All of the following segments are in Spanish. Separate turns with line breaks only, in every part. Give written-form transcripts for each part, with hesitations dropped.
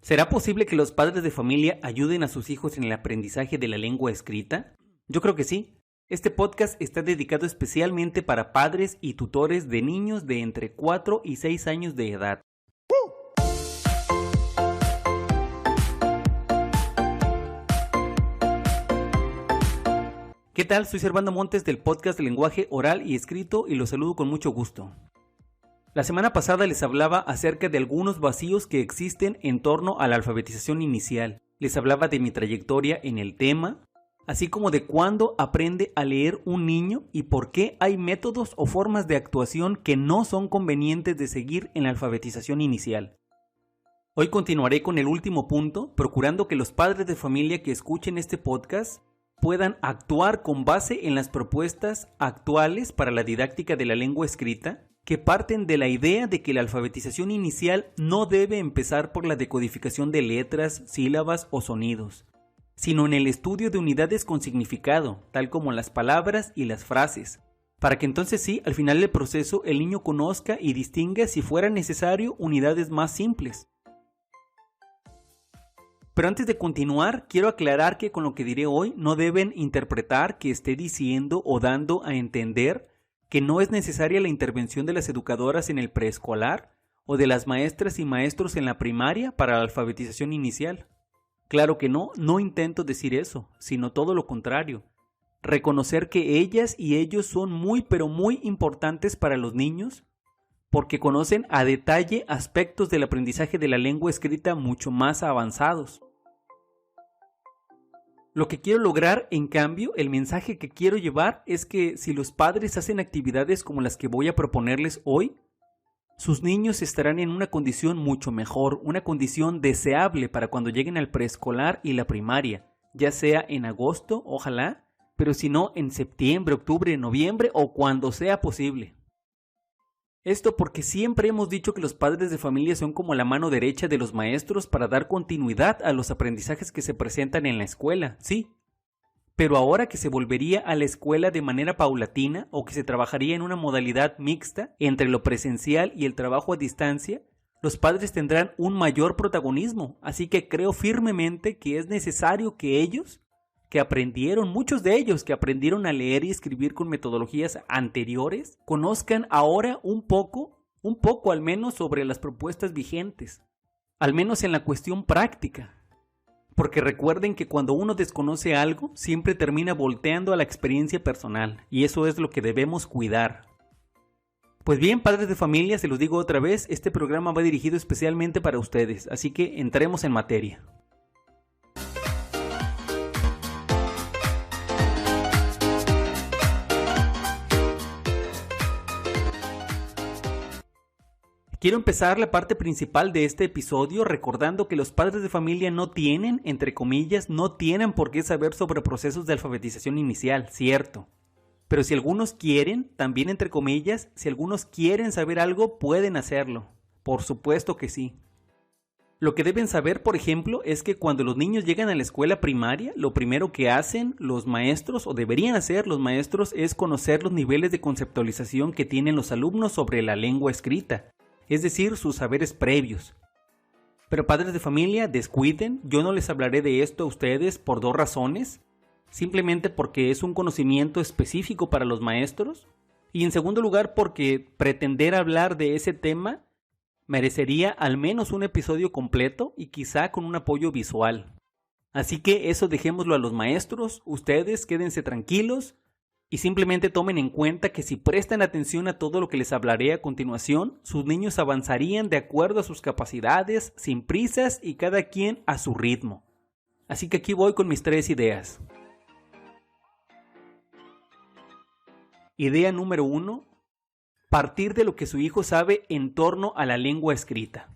¿Será posible que los padres de familia ayuden a sus hijos en el aprendizaje de la lengua escrita? Yo creo que sí. Este podcast está dedicado especialmente para padres y tutores de niños de entre 4 y 6 años de edad. ¿Qué tal? Soy Servando Montes del podcast de lenguaje oral y escrito y los saludo con mucho gusto. La semana pasada les hablaba acerca de algunos vacíos que existen en torno a la alfabetización inicial. Les hablaba de mi trayectoria en el tema, así como de cuándo aprende a leer un niño y por qué hay métodos o formas de actuación que no son convenientes de seguir en la alfabetización inicial. Hoy continuaré con el último punto, procurando que los padres de familia que escuchen este podcast puedan actuar con base en las propuestas actuales para la didáctica de la lengua escrita, que parten de la idea de que la alfabetización inicial no debe empezar por la decodificación de letras, sílabas o sonidos, sino en el estudio de unidades con significado, tal como las palabras y las frases, para que entonces sí, al final del proceso, el niño conozca y distinga, si fuera necesario, unidades más simples. Pero antes de continuar, quiero aclarar que con lo que diré hoy no deben interpretar que esté diciendo o dando a entender que no es necesaria la intervención de las educadoras en el preescolar o de las maestras y maestros en la primaria para la alfabetización inicial. Claro que no intento decir eso, sino todo lo contrario. Reconocer que ellas y ellos son muy pero muy importantes para los niños porque conocen a detalle aspectos del aprendizaje de la lengua escrita mucho más avanzados. Lo que quiero lograr, en cambio, el mensaje que quiero llevar es que si los padres hacen actividades como las que voy a proponerles hoy, sus niños estarán en una condición mucho mejor, una condición deseable para cuando lleguen al preescolar y la primaria, ya sea en agosto, ojalá, pero si no en septiembre, octubre, noviembre o cuando sea posible. Esto porque siempre hemos dicho que los padres de familia son como la mano derecha de los maestros para dar continuidad a los aprendizajes que se presentan en la escuela, sí. Pero ahora que se volvería a la escuela de manera paulatina o que se trabajaría en una modalidad mixta entre lo presencial y el trabajo a distancia, los padres tendrán un mayor protagonismo, así que creo firmemente que es necesario que ellos, muchos de ellos que aprendieron a leer y escribir con metodologías anteriores, conozcan ahora un poco al menos sobre las propuestas vigentes, al menos en la cuestión práctica. Porque recuerden que cuando uno desconoce algo, siempre termina volteando a la experiencia personal, y eso es lo que debemos cuidar. Pues bien, padres de familia, se los digo otra vez, este programa va dirigido especialmente para ustedes, así que entremos en materia. Quiero empezar la parte principal de este episodio recordando que los padres de familia no tienen, entre comillas, no tienen por qué saber sobre procesos de alfabetización inicial, cierto. Pero si algunos quieren, también entre comillas, si algunos quieren saber algo, pueden hacerlo. Por supuesto que sí. Lo que deben saber, por ejemplo, es que cuando los niños llegan a la escuela primaria, lo primero que hacen los maestros, o deberían hacer los maestros, es conocer los niveles de conceptualización que tienen los alumnos sobre la lengua escrita. Es decir, sus saberes previos. Pero padres de familia, descuiden, yo no les hablaré de esto a ustedes por dos razones. Simplemente porque es un conocimiento específico para los maestros. Y en segundo lugar porque pretender hablar de ese tema merecería al menos un episodio completo y quizá con un apoyo visual. Así que eso dejémoslo a los maestros, ustedes quédense tranquilos. Y simplemente tomen en cuenta que si prestan atención a todo lo que les hablaré a continuación, sus niños avanzarían de acuerdo a sus capacidades, sin prisas y cada quien a su ritmo. Así que aquí voy con mis 3 ideas. Idea número 1. Partir de lo que su hijo sabe en torno a la lengua escrita.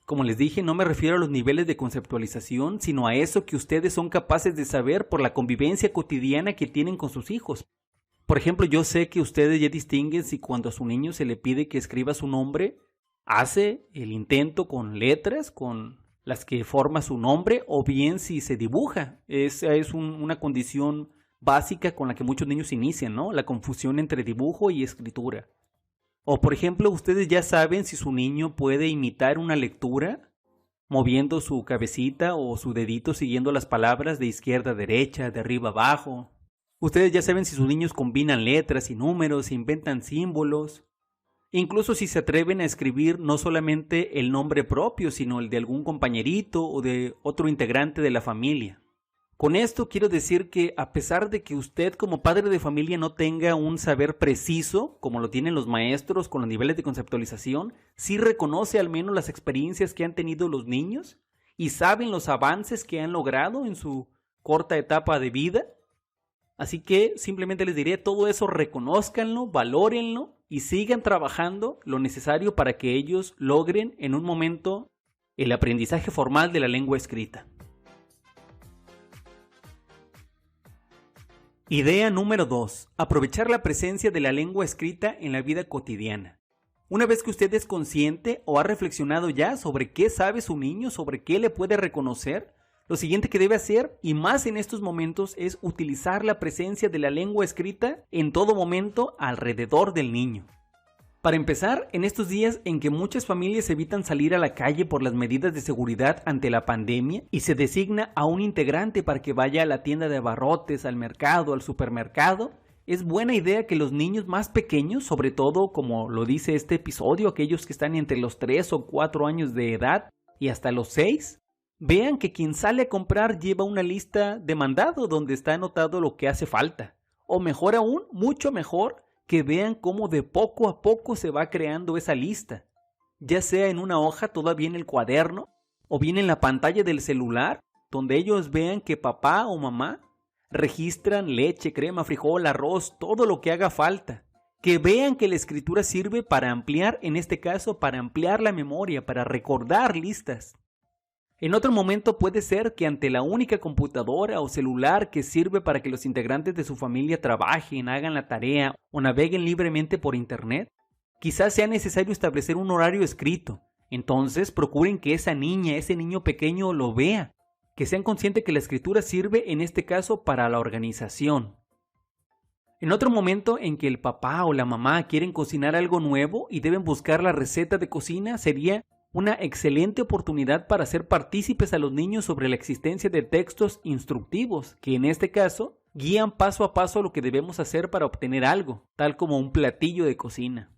Como les dije, no me refiero a los niveles de conceptualización, sino a eso que ustedes son capaces de saber por la convivencia cotidiana que tienen con sus hijos. Por ejemplo, yo sé que ustedes ya distinguen si cuando a su niño se le pide que escriba su nombre, hace el intento con letras, con las que forma su nombre, o bien si se dibuja. Esa es una condición básica con la que muchos niños inician, ¿no? La confusión entre dibujo y escritura. O por ejemplo, ustedes ya saben si su niño puede imitar una lectura moviendo su cabecita o su dedito siguiendo las palabras de izquierda a derecha, de arriba a abajo. Ustedes ya saben si sus niños combinan letras y números, inventan símbolos. Incluso si se atreven a escribir no solamente el nombre propio, sino el de algún compañerito o de otro integrante de la familia. Con esto quiero decir que a pesar de que usted como padre de familia no tenga un saber preciso, como lo tienen los maestros con los niveles de conceptualización, sí reconoce al menos las experiencias que han tenido los niños y saben los avances que han logrado en su corta etapa de vida. Así que simplemente les diré, todo eso reconózcanlo, valórenlo y sigan trabajando lo necesario para que ellos logren en un momento el aprendizaje formal de la lengua escrita. Idea número 2. Aprovechar la presencia de la lengua escrita en la vida cotidiana. Una vez que usted es consciente o ha reflexionado ya sobre qué sabe su niño, sobre qué le puede reconocer, lo siguiente que debe hacer, y más en estos momentos, es utilizar la presencia de la lengua escrita en todo momento alrededor del niño. Para empezar, en estos días en que muchas familias evitan salir a la calle por las medidas de seguridad ante la pandemia y se designa a un integrante para que vaya a la tienda de abarrotes, al mercado, al supermercado, es buena idea que los niños más pequeños, sobre todo como lo dice este episodio, aquellos que están entre los 3 o 4 años de edad y hasta los 6, vean que quien sale a comprar lleva una lista de mandado donde está anotado lo que hace falta. O mejor aún, mucho mejor, que vean cómo de poco a poco se va creando esa lista, ya sea en una hoja todavía en el cuaderno o bien en la pantalla del celular, donde ellos vean que papá o mamá registran leche, crema, frijol, arroz, todo lo que haga falta. Que vean que la escritura sirve para ampliar, en este caso, para ampliar la memoria, para recordar listas. En otro momento puede ser que ante la única computadora o celular que sirve para que los integrantes de su familia trabajen, hagan la tarea o naveguen libremente por internet, quizás sea necesario establecer un horario escrito. Entonces procuren que esa niña, ese niño pequeño lo vea, que sean conscientes que la escritura sirve en este caso para la organización. En otro momento en que el papá o la mamá quieren cocinar algo nuevo y deben buscar la receta de cocina, sería una excelente oportunidad para hacer partícipes a los niños sobre la existencia de textos instructivos, que en este caso guían paso a paso lo que debemos hacer para obtener algo, tal como un platillo de cocina.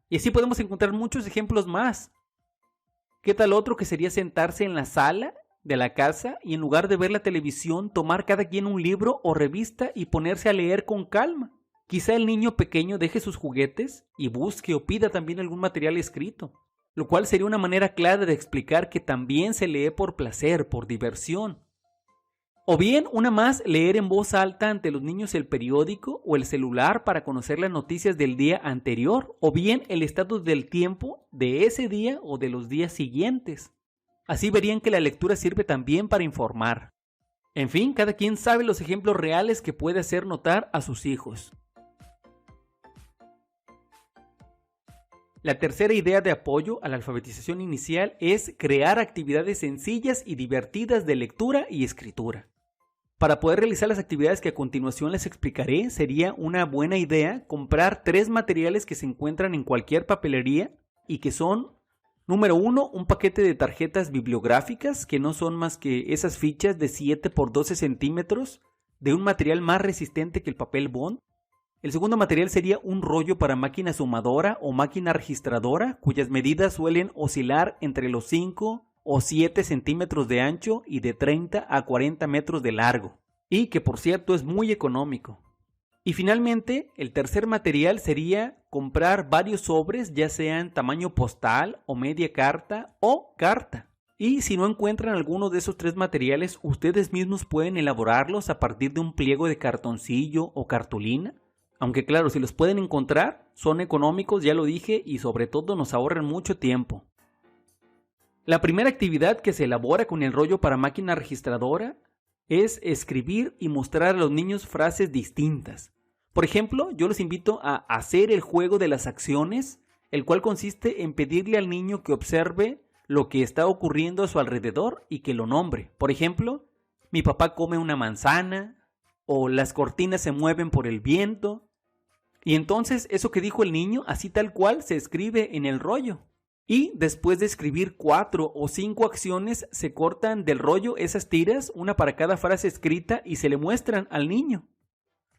Y así podemos encontrar muchos ejemplos más. ¿Qué tal otro que sería sentarse en la sala de la casa y en lugar de ver la televisión, tomar cada quien un libro o revista y ponerse a leer con calma? Quizá el niño pequeño deje sus juguetes y busque o pida también algún material escrito, lo cual sería una manera clara de explicar que también se lee por placer, por diversión. O bien, una más, leer en voz alta ante los niños el periódico o el celular para conocer las noticias del día anterior, o bien el estatus del tiempo de ese día o de los días siguientes. Así verían que la lectura sirve también para informar. En fin, cada quien sabe los ejemplos reales que puede hacer notar a sus hijos. La tercera idea de apoyo a la alfabetización inicial es crear actividades sencillas y divertidas de lectura y escritura. Para poder realizar las actividades que a continuación les explicaré, sería una buena idea comprar 3 materiales que se encuentran en cualquier papelería y que son, número 1, un paquete de tarjetas bibliográficas que no son más que esas fichas de 7 por 12 centímetros de un material más resistente que el papel bond. El segundo material sería un rollo para máquina sumadora o máquina registradora, cuyas medidas suelen oscilar entre los 5 o 7 centímetros de ancho y de 30 a 40 metros de largo, y que por cierto es muy económico. Y finalmente, el tercer material sería comprar varios sobres, ya sean tamaño postal o media carta o carta. Y si no encuentran alguno de esos 3 materiales, ustedes mismos pueden elaborarlos a partir de un pliego de cartoncillo o cartulina. Aunque claro, si los pueden encontrar, son económicos, ya lo dije, y sobre todo nos ahorran mucho tiempo. La primera actividad que se elabora con el rollo para máquina registradora es escribir y mostrar a los niños frases distintas. Por ejemplo, yo los invito a hacer el juego de las acciones, el cual consiste en pedirle al niño que observe lo que está ocurriendo a su alrededor y que lo nombre. Por ejemplo, mi papá come una manzana, o las cortinas se mueven por el viento. Y entonces eso que dijo el niño, así tal cual, se escribe en el rollo. Y después de escribir 4 o 5 acciones, se cortan del rollo esas tiras, una para cada frase escrita, y se le muestran al niño.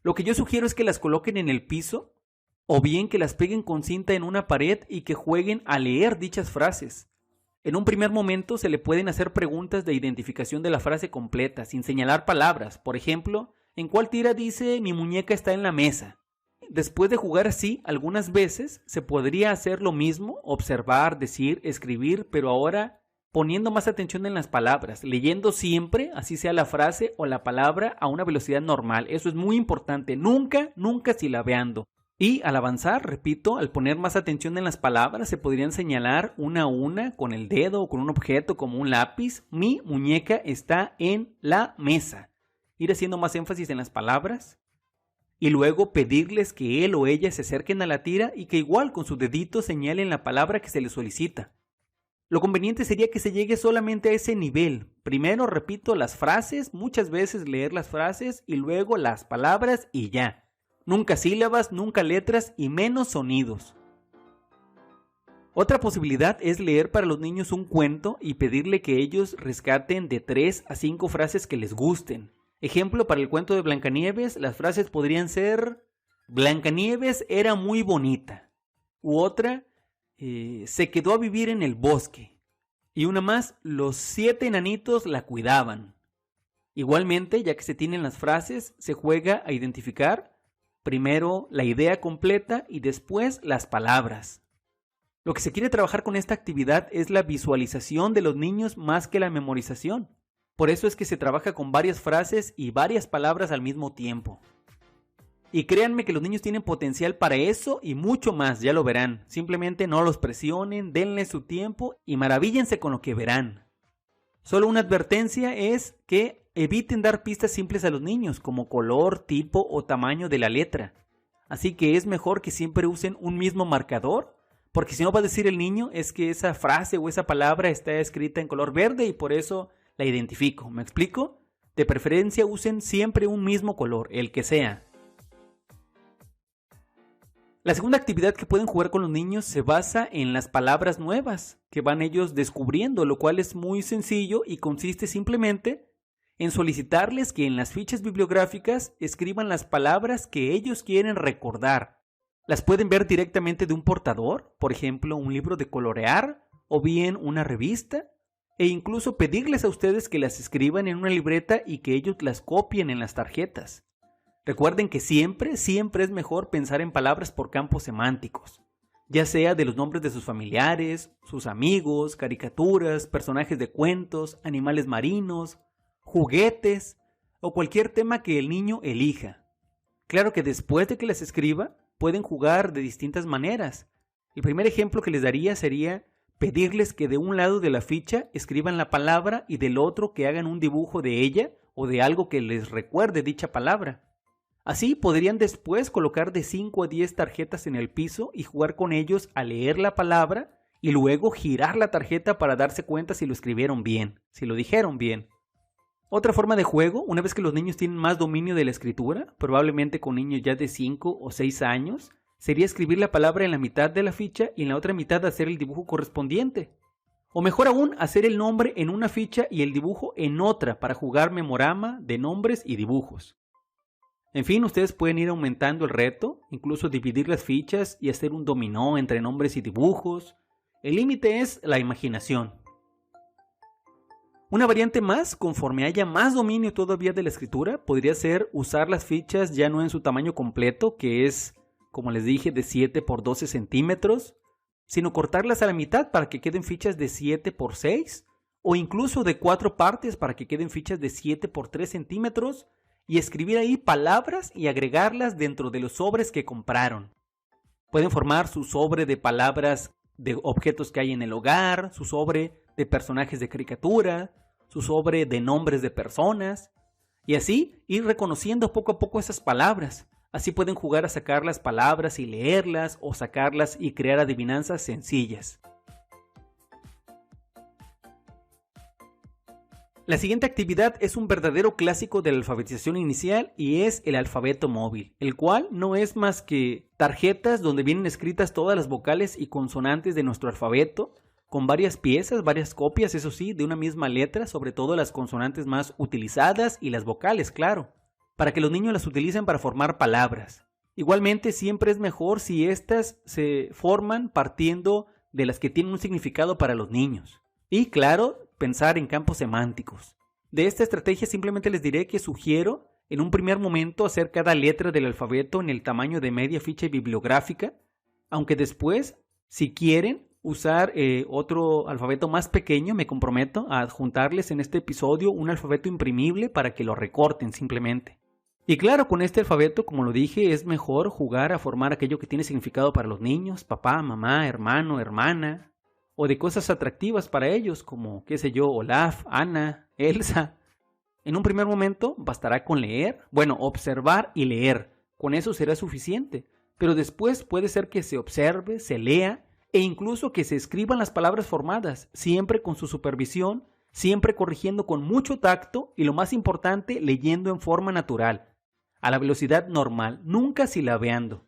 Lo que yo sugiero es que las coloquen en el piso, o bien que las peguen con cinta en una pared y que jueguen a leer dichas frases. En un primer momento se le pueden hacer preguntas de identificación de la frase completa, sin señalar palabras. Por ejemplo, ¿en cuál tira dice mi muñeca está en la mesa? Después de jugar así, algunas veces se podría hacer lo mismo, observar, decir, escribir, pero ahora poniendo más atención en las palabras, leyendo siempre, así sea la frase o la palabra, a una velocidad normal. Eso es muy importante, nunca silabeando. Y al avanzar, repito, al poner más atención en las palabras, se podrían señalar una a una con el dedo o con un objeto como un lápiz. Mi muñeca está en la mesa. Ir haciendo más énfasis en las palabras. Y luego pedirles que él o ella se acerquen a la tira y que igual con su dedito señalen la palabra que se les solicita. Lo conveniente sería que se llegue solamente a ese nivel. Primero, repito, las frases, muchas veces leer las frases y luego las palabras y ya. Nunca sílabas, nunca letras y menos sonidos. Otra posibilidad es leer para los niños un cuento y pedirle que ellos rescaten de 3 a 5 frases que les gusten. Ejemplo, para el cuento de Blancanieves, las frases podrían ser: Blancanieves era muy bonita. U otra, se quedó a vivir en el bosque. Y una más, los 7 enanitos la cuidaban. Igualmente, ya que se tienen las frases, se juega a identificar primero la idea completa y después las palabras. Lo que se quiere trabajar con esta actividad es la visualización de los niños más que la memorización. Por eso es que se trabaja con varias frases y varias palabras al mismo tiempo. Y créanme que los niños tienen potencial para eso y mucho más, ya lo verán. Simplemente no los presionen, denle su tiempo y maravíllense con lo que verán. Solo una advertencia es que eviten dar pistas simples a los niños, como color, tipo o tamaño de la letra. Así que es mejor que siempre usen un mismo marcador, porque si no va a decir el niño es que esa frase o esa palabra está escrita en color verde y por eso la identifico. ¿Me explico? De preferencia usen siempre un mismo color, el que sea. La segunda actividad que pueden jugar con los niños se basa en las palabras nuevas que van ellos descubriendo, lo cual es muy sencillo y consiste simplemente en solicitarles que en las fichas bibliográficas escriban las palabras que ellos quieren recordar. Las pueden ver directamente de un portador, por ejemplo, un libro de colorear o bien una revista, e incluso pedirles a ustedes que las escriban en una libreta y que ellos las copien en las tarjetas. Recuerden que siempre es mejor pensar en palabras por campos semánticos, ya sea de los nombres de sus familiares, sus amigos, caricaturas, personajes de cuentos, animales marinos, juguetes o cualquier tema que el niño elija. Claro que después de que las escriba, pueden jugar de distintas maneras. El primer ejemplo que les daría sería pedirles que de un lado de la ficha escriban la palabra y del otro que hagan un dibujo de ella o de algo que les recuerde dicha palabra. Así podrían después colocar de 5 a 10 tarjetas en el piso y jugar con ellos a leer la palabra y luego girar la tarjeta para darse cuenta si lo escribieron bien, si lo dijeron bien. Otra forma de juego, una vez que los niños tienen más dominio de la escritura, probablemente con niños ya de 5 o 6 años, sería escribir la palabra en la mitad de la ficha y en la otra mitad hacer el dibujo correspondiente. O mejor aún, hacer el nombre en una ficha y el dibujo en otra para jugar memorama de nombres y dibujos. En fin, ustedes pueden ir aumentando el reto, incluso dividir las fichas y hacer un dominó entre nombres y dibujos. El límite es la imaginación. Una variante más, conforme haya más dominio todavía de la escritura, podría ser usar las fichas ya no en su tamaño completo, que es, como les dije, de 7 por 12 centímetros, sino cortarlas a la mitad para que queden fichas de 7 por 6, o incluso de 4 partes para que queden fichas de 7 por 3 centímetros, y escribir ahí palabras y agregarlas dentro de los sobres que compraron. Pueden formar su sobre de palabras de objetos que hay en el hogar, su sobre de personajes de caricatura, su sobre de nombres de personas, y así ir reconociendo poco a poco esas palabras. Así pueden jugar a sacar las palabras y leerlas, o sacarlas y crear adivinanzas sencillas. La siguiente actividad es un verdadero clásico de la alfabetización inicial y es el alfabeto móvil, el cual no es más que tarjetas donde vienen escritas todas las vocales y consonantes de nuestro alfabeto, con varias piezas, varias copias, eso sí, de una misma letra, sobre todo las consonantes más utilizadas y las vocales, claro, para que los niños las utilicen para formar palabras. Igualmente, siempre es mejor si éstas se forman partiendo de las que tienen un significado para los niños. Y claro, pensar en campos semánticos. De esta estrategia simplemente les diré que sugiero en un primer momento hacer cada letra del alfabeto en el tamaño de media ficha bibliográfica, aunque después, si quieren usar otro alfabeto más pequeño, me comprometo a adjuntarles en este episodio un alfabeto imprimible para que lo recorten simplemente. Y claro, con este alfabeto, como lo dije, es mejor jugar a formar aquello que tiene significado para los niños, papá, mamá, hermano, hermana, o de cosas atractivas para ellos, como, qué sé yo, Olaf, Ana, Elsa. En un primer momento bastará con leer, observar y leer, con eso será suficiente, pero después puede ser que se observe, se lea, e incluso que se escriban las palabras formadas, siempre con su supervisión, siempre corrigiendo con mucho tacto y lo más importante, leyendo en forma natural, a la velocidad normal, nunca silabeando.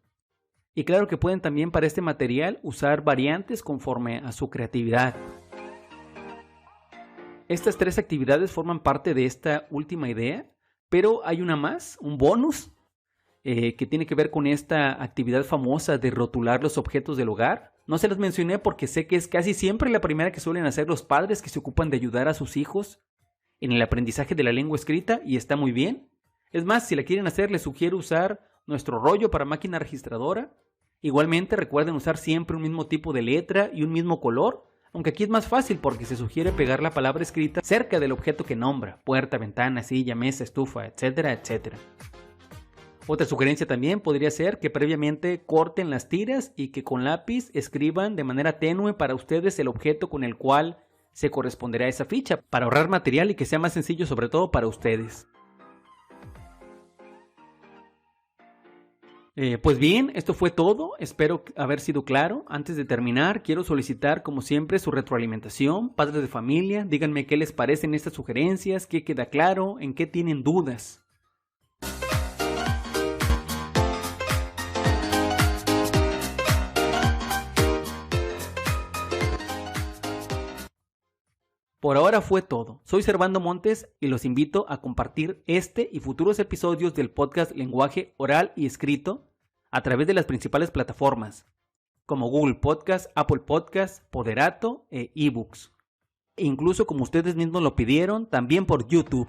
Y claro que pueden también para este material usar variantes conforme a su creatividad. Estas 3 actividades forman parte de esta última idea, pero hay una más, un bonus, que tiene que ver con esta actividad famosa de rotular los objetos del hogar. No se las mencioné porque sé que es casi siempre la primera que suelen hacer los padres que se ocupan de ayudar a sus hijos en el aprendizaje de la lengua escrita y está muy bien. Es más, si la quieren hacer, les sugiero usar nuestro rollo para máquina registradora. Igualmente recuerden usar siempre un mismo tipo de letra y un mismo color, aunque aquí es más fácil porque se sugiere pegar la palabra escrita cerca del objeto que nombra, puerta, ventana, silla, mesa, estufa, etcétera, etcétera. Otra sugerencia también podría ser que previamente corten las tiras y que con lápiz escriban de manera tenue para ustedes el objeto con el cual se corresponderá esa ficha, para ahorrar material y que sea más sencillo sobre todo para ustedes. Pues bien, esto fue todo, espero haber sido claro. Antes de terminar, quiero solicitar como siempre su retroalimentación, padres de familia, díganme qué les parecen estas sugerencias, qué queda claro, en qué tienen dudas. Por ahora fue todo. Soy Servando Montes y los invito a compartir este y futuros episodios del podcast Lenguaje Oral y Escrito a través de las principales plataformas, como Google Podcast, Apple Podcast, Poderato e eBooks. E incluso como ustedes mismos lo pidieron, también por YouTube.